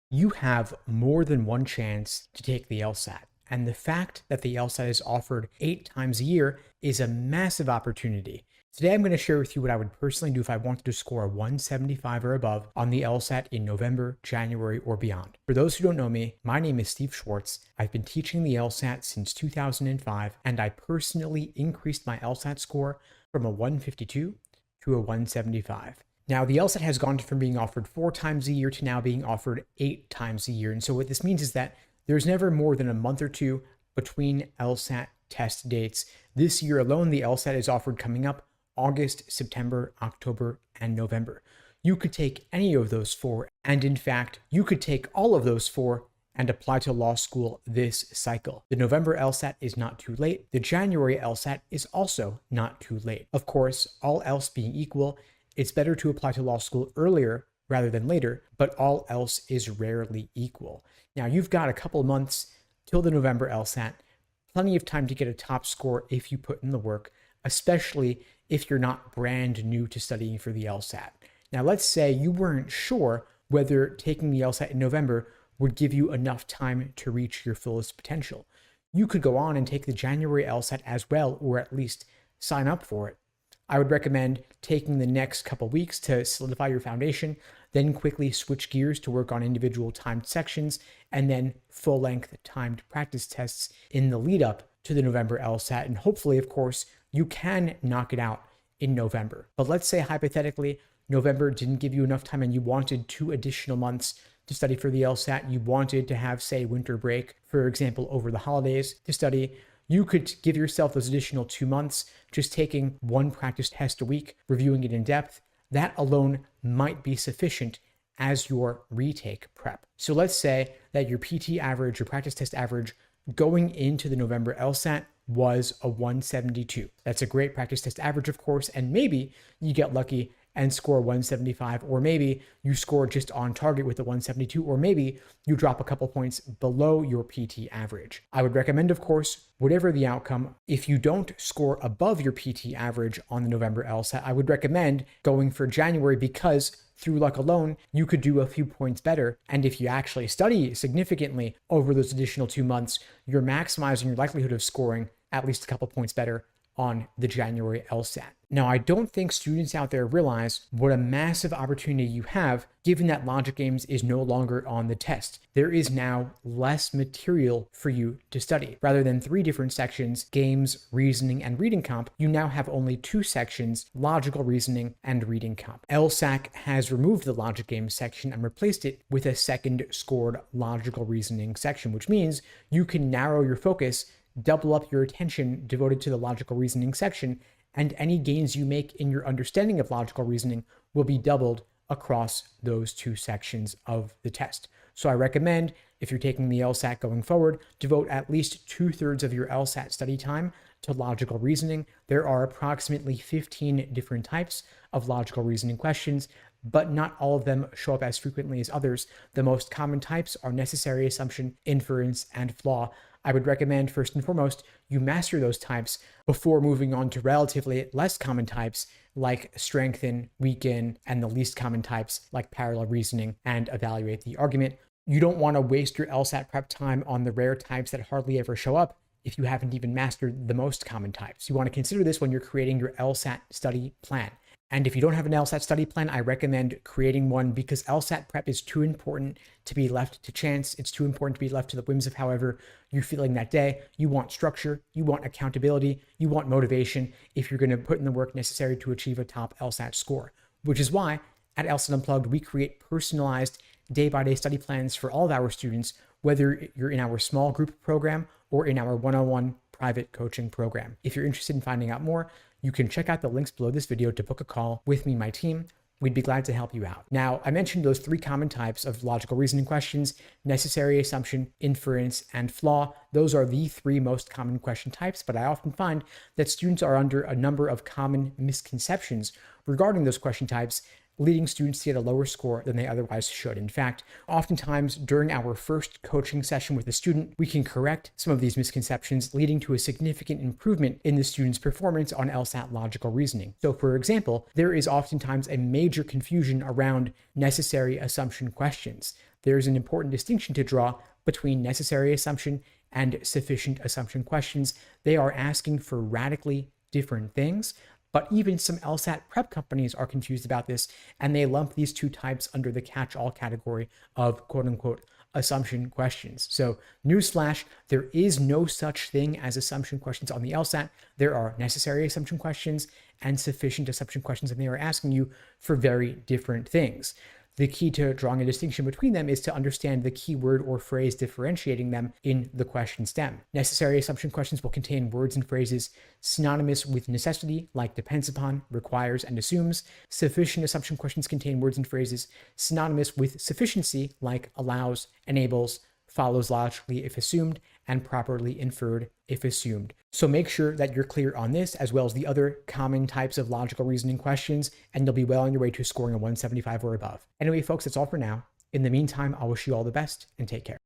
You have more than one chance to take the LSAT. And the fact that the LSAT is offered 8 times a year is a massive opportunity. Today, I'm going to share with you what I would personally do if I wanted to score a 175 or above on the LSAT in November, January, or beyond. For those who don't know me, my name is Steve Schwartz. I've been teaching the LSAT since 2005, and I personally increased my LSAT score from a 152 to a 175. Now, the LSAT has gone from being offered 4 times a year to now being offered 8 times a year. And so what this means is that there's never more than a month or two between LSAT test dates. This year alone, the LSAT is offered coming up August, September, October, and November. You could take any of those four, and in fact, you could take all of those four and apply to law school this cycle. The November LSAT is not too late. The January LSAT is also not too late. Of course, all else being equal, it's better to apply to law school earlier rather than later, but all else is rarely equal. Now, you've got a couple months till the November LSAT, plenty of time to get a top score if you put in the work, especially if you're not brand new to studying for the LSAT. Now, let's say you weren't sure whether taking the LSAT in November would give you enough time to reach your fullest potential. You could go on and take the January LSAT as well, or at least sign up for it. I would recommend taking the next couple weeks to solidify your foundation, then quickly switch gears to work on individual timed sections, and then full-length timed practice tests in the lead up to the November LSAT. And hopefully, of course, you can knock it out in November. But let's say hypothetically, November didn't give you enough time and you wanted 2 additional months to study for the LSAT. You wanted to have, say, winter break, for example, over the holidays to study. You could give yourself those additional 2 months, just taking 1 practice test a week, reviewing it in depth. That alone might be sufficient as your retake prep. So let's say that your PT average, your practice test average going into the November LSAT was a 172. That's a great practice test average, of course, and maybe you get lucky and score 175, or maybe you score just on target with the 172, or maybe you drop a couple points below your PT average. I would recommend, of course, whatever the outcome, if you don't score above your PT average on the November LSAT, I would recommend going for January, because through luck alone, you could do a few points better. And if you actually study significantly over those additional 2 months, you're maximizing your likelihood of scoring at least a couple points better on the January LSAT. Now, I don't think students out there realize what a massive opportunity you have, given that Logic Games is no longer on the test. There is now less material for you to study. Rather than 3 different sections, games, reasoning, and reading comp, you now have only 2 sections, logical reasoning and reading comp. LSAC has removed the Logic Games section and replaced it with a second scored logical reasoning section, which means you can narrow your focus, double up your attention devoted to the logical reasoning section, and any gains you make in your understanding of logical reasoning will be doubled across those 2 sections of the test. So I recommend, if you're taking the LSAT going forward, devote at least 2/3 of your LSAT study time to logical reasoning. There are approximately 15 different types of logical reasoning questions, but not all of them show up as frequently as others. The most common types are necessary assumption, inference, and flaw. I would recommend, first and foremost, you master those types before moving on to relatively less common types like strengthen, weaken, and the least common types like parallel reasoning and evaluate the argument. You don't want to waste your LSAT prep time on the rare types that hardly ever show up if you haven't even mastered the most common types. You want to consider this when you're creating your LSAT study plan. And if you don't have an LSAT study plan, I recommend creating one, because LSAT prep is too important to be left to chance. It's too important to be left to the whims of however you're feeling that day. You want structure, you want accountability, you want motivation if you're going to put in the work necessary to achieve a top LSAT score, which is why at LSAT Unplugged, we create personalized day-by-day study plans for all of our students, whether you're in our small group program or in our one-on-one private coaching program. If you're interested in finding out more, you can check out the links below this video to book a call with me and my team. We'd be glad to help you out. Now, I mentioned those 3 common types of logical reasoning questions: necessary assumption, inference, and flaw. Those are the 3 most common question types, but I often find that students are under a number of common misconceptions regarding those question types, leading students to get a lower score than they otherwise should. In fact, oftentimes during our first coaching session with a student, we can correct some of these misconceptions, leading to a significant improvement in the student's performance on LSAT logical reasoning. So for example, there is oftentimes a major confusion around necessary assumption questions. there's an important distinction to draw between necessary assumption and sufficient assumption questions. They are asking for radically different things, but even some LSAT prep companies are confused about this, and they lump these two types under the catch-all category of quote unquote assumption questions. So newsflash, there is no such thing as assumption questions on the LSAT. There are necessary assumption questions and sufficient assumption questions, and they are asking you for very different things. The key to drawing a distinction between them is to understand the keyword or phrase differentiating them in the question stem. Necessary assumption questions will contain words and phrases synonymous with necessity, like depends upon, requires, and assumes. Sufficient assumption questions contain words and phrases synonymous with sufficiency, like allows, enables, follows logically if assumed, and properly inferred if assumed. So make sure that you're clear on this, as well as the other common types of logical reasoning questions, and you'll be well on your way to scoring a 175 or above. Anyway, folks, that's all for now. In the meantime, I'll wish you all the best and take care.